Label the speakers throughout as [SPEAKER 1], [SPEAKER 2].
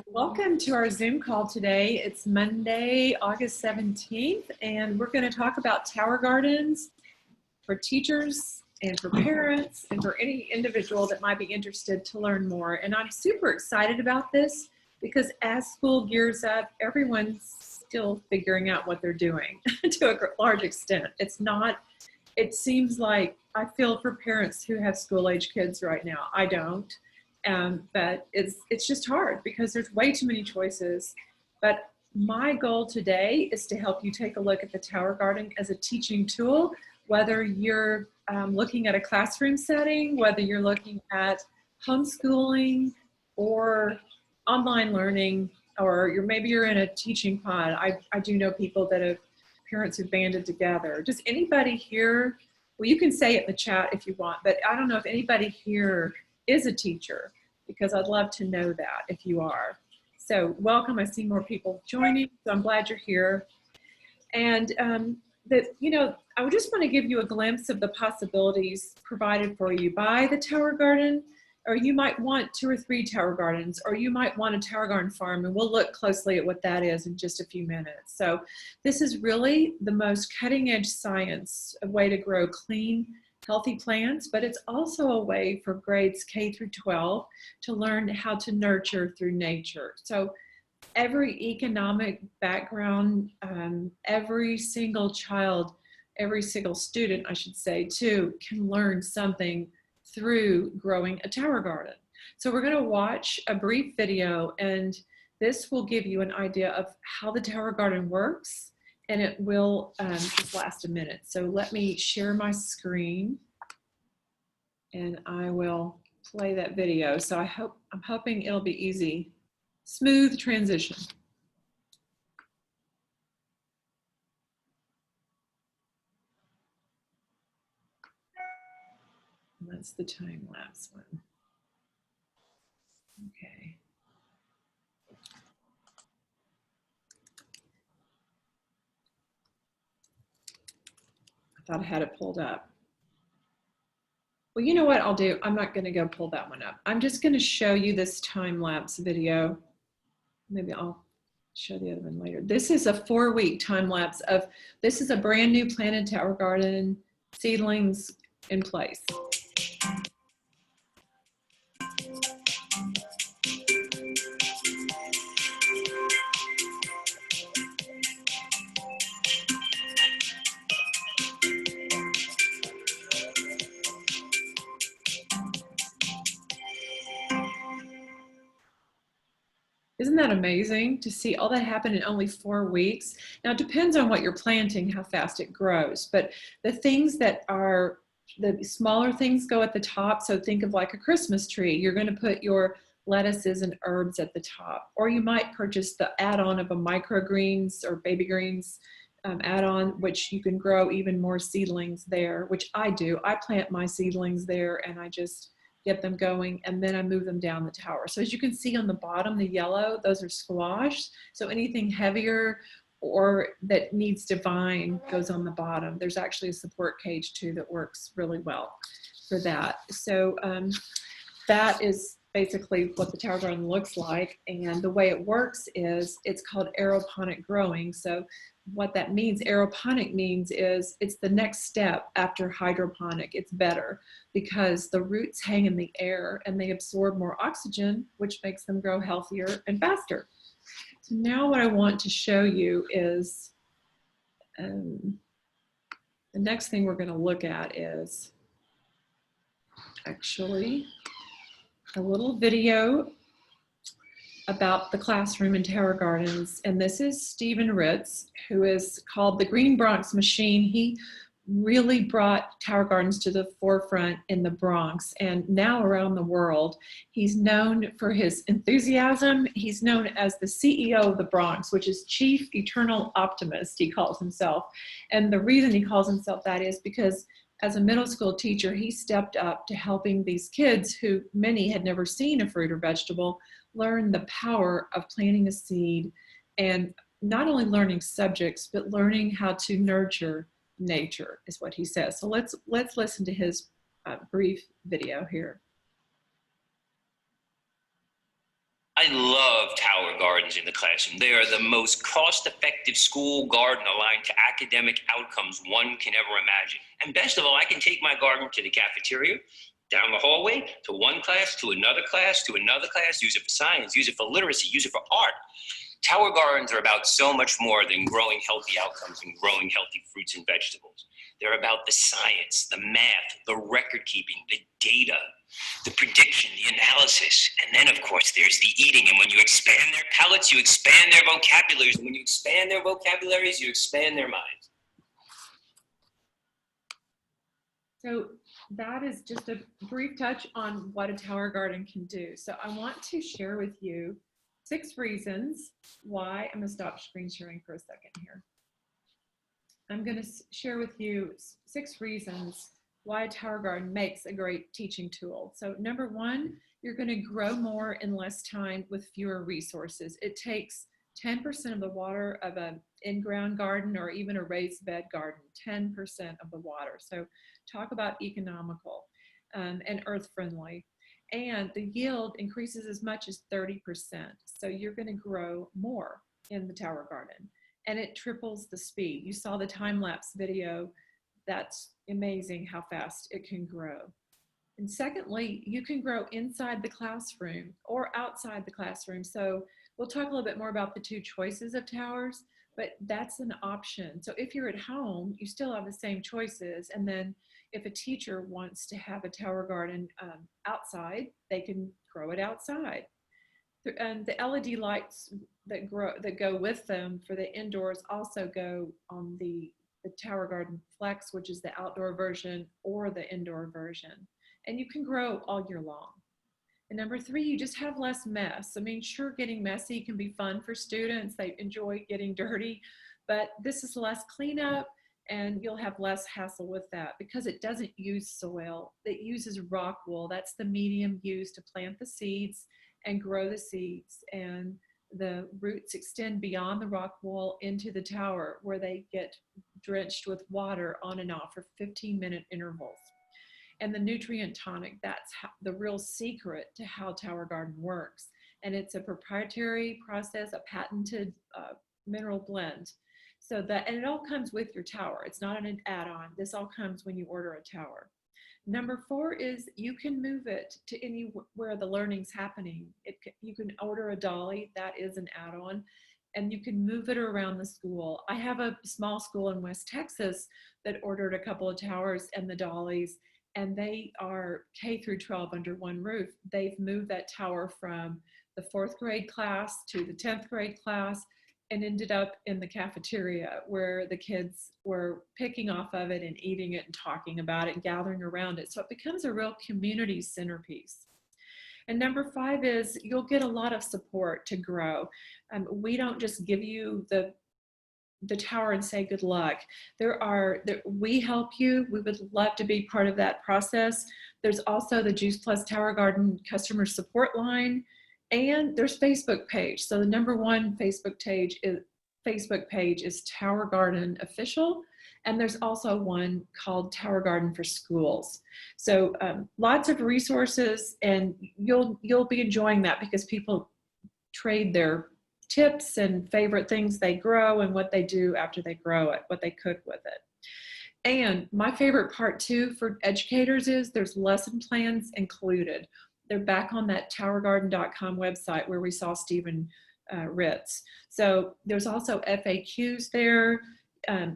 [SPEAKER 1] Welcome to our Zoom call today. It's Monday, August 17th, and we're going to talk about tower gardens for teachers and for parents and for any individual that might be interested to learn more. And I'm super excited about this because as school gears up, everyone's still figuring out what they're doing to a large extent. It seems like I feel for parents who have school-age kids right now. I don't. But it's just hard because there's way too many choices. But my goal today is to help you take a look at the tower garden as a teaching tool, whether you're looking at a classroom setting, whether you're looking at homeschooling or online learning, or maybe you're in a teaching pod. I do know people that have parents who banded together. Does anybody here, well, you can say it in the chat if you want, but I don't know if anybody here is a teacher, because I'd love to know that if you are. So welcome, I see more people joining, so I'm glad you're here. And I would just want to give you a glimpse of the possibilities provided for you by the tower garden, or you might want 2 or 3 tower gardens, or you might want a tower garden farm, and we'll look closely at what that is in just a few minutes. So this is really the most cutting edge science, a way to grow clean, healthy plants, but it's also a way for grades K through 12 to learn how to nurture through nature. So every economic background, every single child, every single student, I should say, too, can learn something through growing a tower garden. So we're going to watch a brief video, and this will give you an idea of how the tower garden works, and it will just last a minute. So let me share my screen and I will play that video. So I'm hoping it'll be easy. Smooth transition. And that's the time lapse one. Okay. I thought I had it pulled up. Well, you know what I'll do? I'm not going to go pull that one up. I'm just going to show you this time-lapse video. Maybe I'll show the other one later. This is a 4-week time-lapse of, this is a brand new planted tower garden, seedlings in place. Isn't that amazing to see all that happen in only 4 weeks? Now, it depends on what you're planting, how fast it grows, but the things that are, the smaller things go at the top. So think of like a Christmas tree. You're going to put your lettuces and herbs at the top, or you might purchase the add-on of a microgreens or baby greens add-on, which you can grow even more seedlings there, which I do. I plant my seedlings there and I just get them going, and then I move them down the tower. So as you can see on the bottom, the yellow, those are squash. So anything heavier or that needs to vine goes on the bottom. There's actually a support cage too that works really well for that. So that is basically what the tower garden looks like. And the way it works is it's called aeroponic growing. So what that means, aeroponic means is it's the next step after hydroponic. It's better because the roots hang in the air and they absorb more oxygen, which makes them grow healthier and faster. So now what I want to show you is the next thing we're going to look at is actually a little video about the classroom in tower gardens. And this is Stephen Ritz, who is called the Green Bronx Machine. He really brought tower gardens to the forefront in the Bronx and now around the world. He's known for his enthusiasm. He's known as the CEO of the Bronx, which is Chief Eternal Optimist, he calls himself. And the reason he calls himself that is because as a middle school teacher, he stepped up to helping these kids who many had never seen a fruit or vegetable learn the power of planting a seed and not only learning subjects, but learning how to nurture nature is what he says. So let's listen to his brief video here.
[SPEAKER 2] I love tower gardens in the classroom. They are the most cost-effective school garden aligned to academic outcomes one can ever imagine. And best of all, I can take my garden to the cafeteria, down the hallway, to one class, to another class, to another class, use it for science, use it for literacy, use it for art. Tower gardens are about so much more than growing healthy outcomes and growing healthy fruits and vegetables. They're about the science, the math, the record keeping, the data, the prediction, the analysis, and then of course there's the eating. And when you expand their palates, you expand their vocabularies. And when you expand their vocabularies, you expand their minds.
[SPEAKER 1] So that is just a brief touch on what a tower garden can do. So I want to share with you 6 reasons why. I'm going to stop screen sharing for a second here. I'm going to share with you 6 reasons why a tower garden makes a great teaching tool. So number 1, you're going to grow more in less time with fewer resources. It takes 10% of the water of an in-ground garden or even a raised bed garden, 10% of the water. So talk about economical and earth-friendly. And the yield increases as much as 30%. So you're going to grow more in the tower garden. And it triples the speed. You saw the time-lapse video. That's amazing how fast it can grow. And secondly, you can grow inside the classroom or outside the classroom. So we'll talk a little bit more about the 2 choices of towers, but that's an option. So if you're at home, you still have the same choices. And then if a teacher wants to have a tower garden outside, they can grow it outside. And the LED lights that go with them for the indoors also go on the Tower Garden Flex, which is the outdoor version or the indoor version. And you can grow all year long. And number 3, you just have less mess. I mean, sure, getting messy can be fun for students. They enjoy getting dirty, but this is less cleanup and you'll have less hassle with that because it doesn't use soil. It uses rock wool. That's the medium used to plant the seeds and grow the seeds. And the roots extend beyond the rock wool into the tower where they get drenched with water on and off for 15-minute intervals. And the nutrient tonic, that's the real secret to how Tower Garden works. And it's a proprietary process, a patented mineral blend. So that, and it all comes with your tower. It's not an add-on. This all comes when you order a tower. Number 4 is you can move it to anywhere the learning's happening. You can order a dolly, that is an add-on, and you can move it around the school. I have a small school in West Texas that ordered a couple of towers and the dollies, and they are K through 12 under one roof. They've moved that tower from the 4th grade class to the 10th grade class and ended up in the cafeteria where the kids were picking off of it and eating it and talking about it and gathering around it. So it becomes a real community centerpiece. And number 5 is you'll get a lot of support to grow. We don't just give you the tower and say good luck. We help you. We would love to be part of that process. There's also the Juice Plus Tower Garden customer support line, and there's Facebook page. So the number 1 Facebook page is Tower Garden Official, and there's also one called Tower Garden for Schools. So lots of resources, and you'll be enjoying that because people trade their tips and favorite things they grow and what they do after they grow it, what they cook with it. And my favorite part too for educators is there's lesson plans included. They're back on that towergarden.com website where we saw Stephen Ritz. So there's also FAQs there.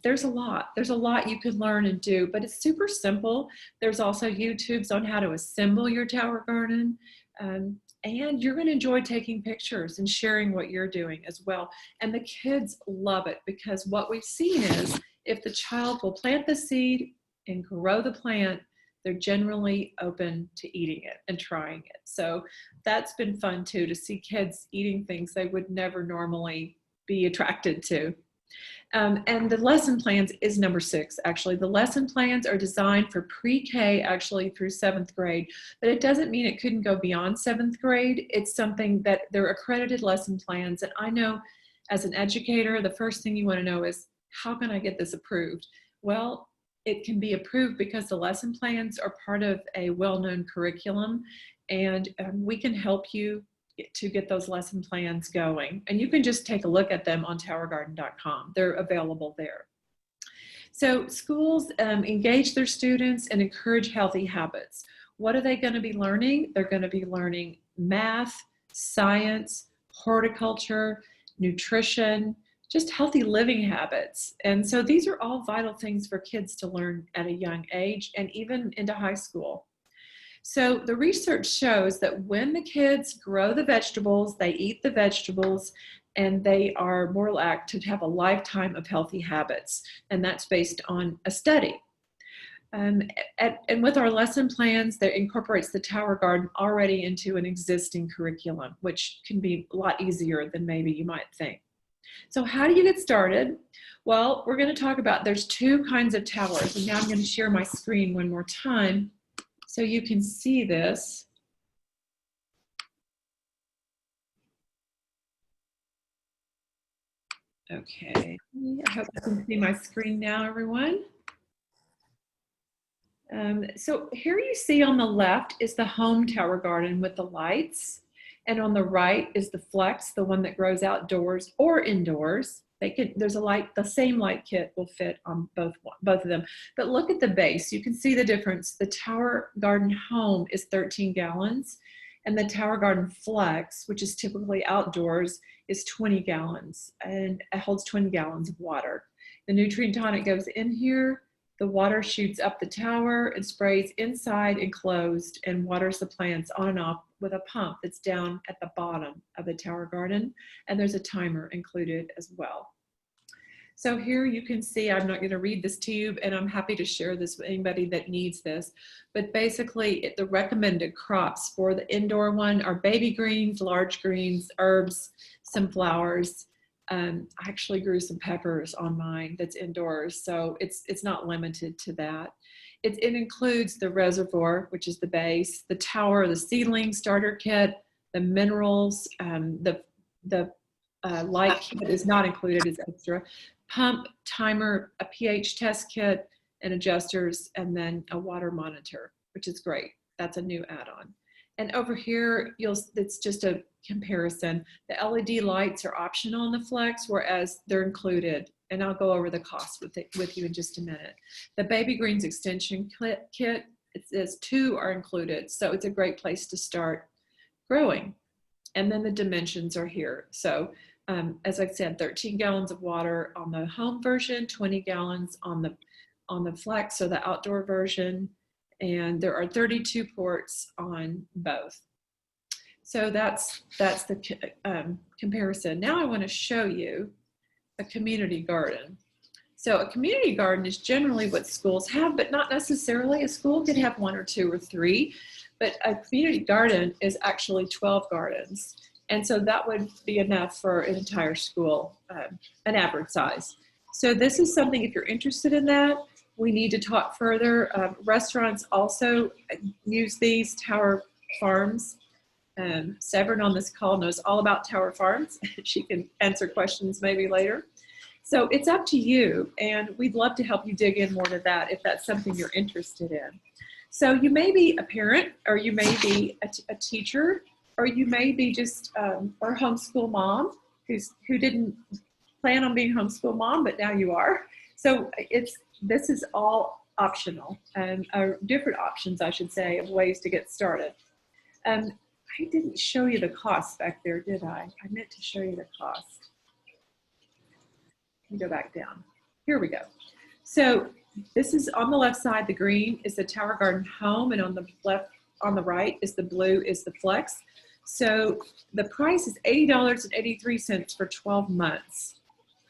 [SPEAKER 1] There's a lot you can learn and do, but it's super simple. There's also YouTubes on how to assemble your tower garden. And you're going to enjoy taking pictures and sharing what you're doing as well. And the kids love it because what we've seen is if the child will plant the seed and grow the plant, they're generally open to eating it and trying it. So that's been fun too, to see kids eating things they would never normally be attracted to. And the lesson plans is number 6, actually. The lesson plans are designed for pre-K actually through 7th grade, but it doesn't mean it couldn't go beyond 7th grade. It's something that they're accredited lesson plans. And I know as an educator, the first thing you want to know is, how can I get this approved? Well, it can be approved because the lesson plans are part of a well-known curriculum, and we can help you get those lesson plans going. And you can just take a look at them on towergarden.com. They're available there. So schools engage their students and encourage healthy habits. What are they going to be learning? They're going to be learning math, science, horticulture, nutrition, just healthy living habits. And so these are all vital things for kids to learn at a young age and even into high school. So the research shows that when the kids grow the vegetables, they eat the vegetables, and they are more likely to have a lifetime of healthy habits. And that's based on a study. And with our lesson plans, that incorporates the Tower Garden already into an existing curriculum, which can be a lot easier than maybe you might think. So how do you get started? Well, we're going to talk about, there's two kinds of towers. And now I'm going to share my screen one more time so you can see this. Okay, I hope you can see my screen now, everyone. So here you see on the left is the home Tower Garden with the lights. And on the right is the Flex, the one that grows outdoors or indoors. There's a light, the same light kit will fit on both of them. But look at the base, you can see the difference. The Tower Garden Home is 13 gallons, and the Tower Garden Flex, which is typically outdoors, is 20 gallons, and it holds 20 gallons of water. The nutrient tonic goes in here, the water shoots up the tower and sprays inside enclosed and waters the plants on and off with a pump that's down at the bottom of the Tower Garden, and there's a timer included as well. So here you can see, I'm not going to read this to you, and I'm happy to share this with anybody that needs this, but basically the recommended crops for the indoor one are baby greens, large greens, herbs, some flowers. I actually grew some peppers on mine that's indoors, so it's not limited to that. It includes the reservoir, which is the base, the tower, the seedling starter kit, the minerals, the light kit is not included, it's extra, pump, timer, a pH test kit, and adjusters, and then a water monitor, which is great. That's a new add-on. And over here, it's just a comparison. The LED lights are optional on the Flex, whereas they're included. And I'll go over the cost with you in just a minute. The Baby Greens extension kit, it says 2 are included. So it's a great place to start growing. And then the dimensions are here. So as I said, 13 gallons of water on the home version, 20 gallons on the Flex, so the outdoor version. And there are 32 ports on both. So that's the comparison. Now I want to show you a community garden. So a community garden is generally what schools have, but not necessarily. A school could have 1 or 2 or 3, but a community garden is actually 12 gardens. And so that would be enough for an entire school, an average size. So this is something, if you're interested in that, we need to talk further. Restaurants also use these. Tower Farms. Severn on this call knows all about Tower Farms. She can answer questions maybe later. So it's up to you, and we'd love to help you dig in more to that if that's something you're interested in. So you may be a parent, or you may be a teacher, or you may be just or homeschool mom who didn't plan on being homeschool mom, but now you are. So this is all optional, and different options, I should say, of ways to get started. I didn't show you the cost back there, did I? I meant to show you the cost. Let me go back down. Here we go. So this is on the left side, the green is the Tower Garden Home, and on the right is the blue is the Flex. So the price is $80.83 for 12 months.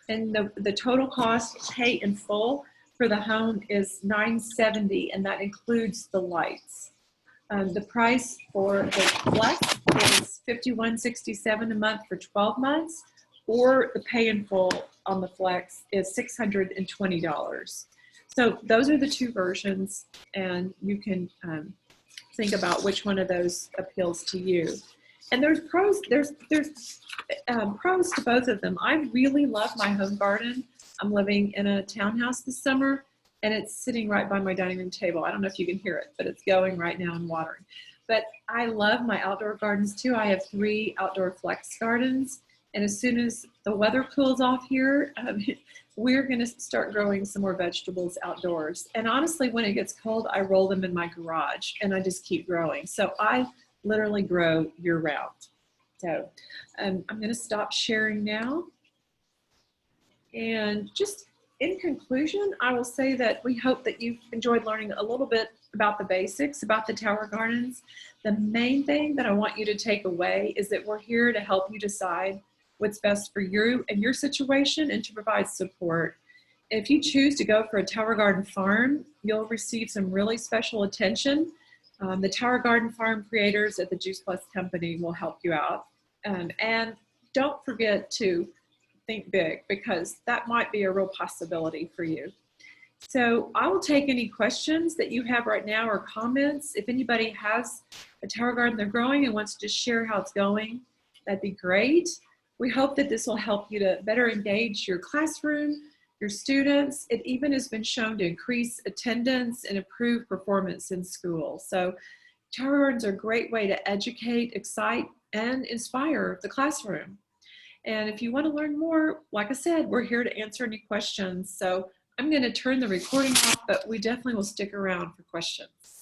[SPEAKER 1] And the total cost, pay in full, for the home is $970, and that includes the lights. The price for the Flex is $51.67 a month for 12 months, or the pay in full on the Flex is $620. So those are the 2 versions, and you can think about which one of those appeals to you. And there's pros to both of them. I really love my home garden. I'm living in a townhouse this summer, and it's sitting right by my dining room table. I don't know if you can hear it, but it's going right now and watering. But I love my outdoor gardens too. I have 3 outdoor flex gardens. And as soon as the weather cools off here, we're going to start growing some more vegetables outdoors. And honestly, when it gets cold, I roll them in my garage and I just keep growing. So I literally grow year round. So I'm going to stop sharing now. And just in conclusion, I will say that we hope that you've enjoyed learning a little bit about the basics, about the tower gardens. The main thing that I want you to take away is that we're here to help you decide what's best for you and your situation and to provide support. If you choose to go for a Tower Garden Farm, you'll receive some really special attention. The Tower Garden Farm creators at the Juice Plus Company will help you out. And don't forget to think big, because that might be a real possibility for you. So I will take any questions that you have right now or comments. If anybody has a tower garden they're growing and wants to share how it's going, that'd be great. We hope that this will help you to better engage your classroom, your students. It even has been shown to increase attendance and improve performance in school. So tower gardens are a great way to educate, excite, and inspire the classroom. And if you want to learn more, like I said, we're here to answer any questions. So I'm going to turn the recording off, but we definitely will stick around for questions.